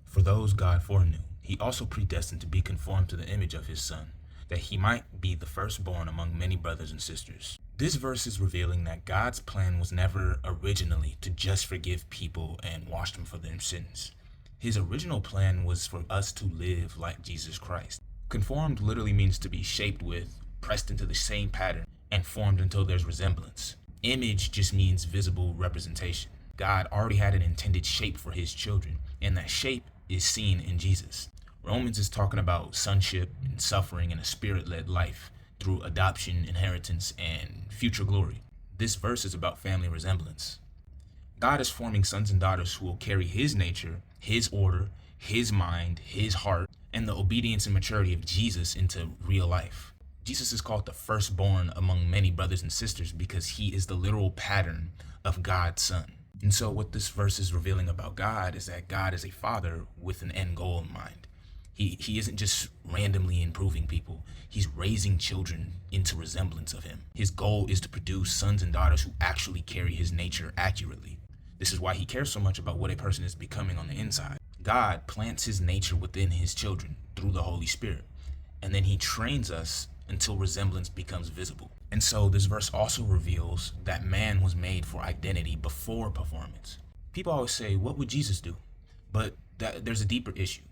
For those God foreknew, he also predestined to be conformed to the image of his Son, that he might be the firstborn among many brothers and sisters. This verse is revealing that God's plan was never originally to just forgive people and wash them for their sins. His original plan was for us to live like Jesus Christ. Conformed literally means to be shaped with, pressed into the same pattern, and formed until there's resemblance. Image just means visible representation. God already had an intended shape for his children, and that shape is seen in Jesus. Romans is talking about sonship and suffering and a spirit-led life through adoption, inheritance, and future glory. This verse is about family resemblance. God is forming sons and daughters who will carry his nature, his order, his mind, his heart, and the obedience and maturity of Jesus into real life. Jesus is called the firstborn among many brothers and sisters because he is the literal pattern of God's Son. And so what this verse is revealing about God is that God is a father with an end goal in mind. He isn't just randomly improving people. He's raising children into resemblance of him. His goal is to produce sons and daughters who actually carry his nature accurately. This is why he cares so much about what a person is becoming on the inside. God plants his nature within his children through the Holy Spirit, and then he trains us until resemblance becomes visible. And so this verse also reveals that man was made for identity before performance. People always say, what would Jesus do? But there's a deeper issue.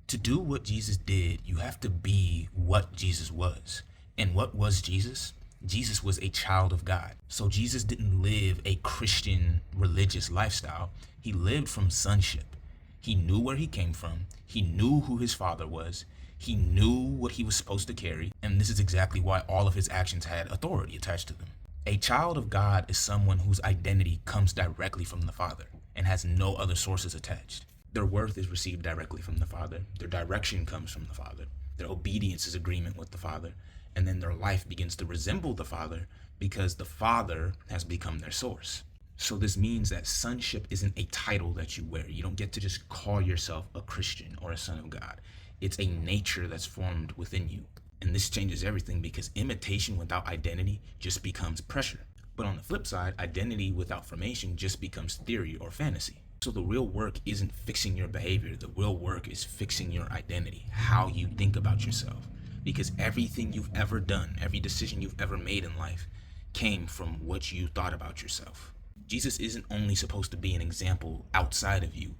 To do what Jesus did, you have to be what Jesus was. And what was Jesus? Jesus was a child of God. So Jesus didn't live a Christian religious lifestyle. He lived from sonship. He knew where he came from. He knew who his father was. He knew what he was supposed to carry, and this is exactly why all of his actions had authority attached to them. A child of God is someone whose identity comes directly from the Father and has no other sources attached. Their worth is received directly from the Father. Their direction comes from the Father. Their obedience is agreement with the Father. And then their life begins to resemble the Father because the Father has become their source. So this means that sonship isn't a title that you wear. You don't get to just call yourself a Christian or a son of God. It's a nature that's formed within you. And this changes everything because imitation without identity just becomes pressure. But on the flip side, identity without formation just becomes theory or fantasy. So the real work isn't fixing your behavior. The real work is fixing your identity, how you think about yourself. Because everything you've ever done, every decision you've ever made in life came from what you thought about yourself. Jesus isn't only supposed to be an example outside of you.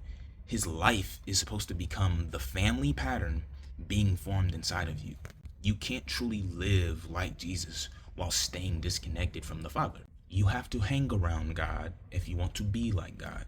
His life is supposed to become the family pattern being formed inside of you. You can't truly live like Jesus while staying disconnected from the Father. You have to hang around God if you want to be like God.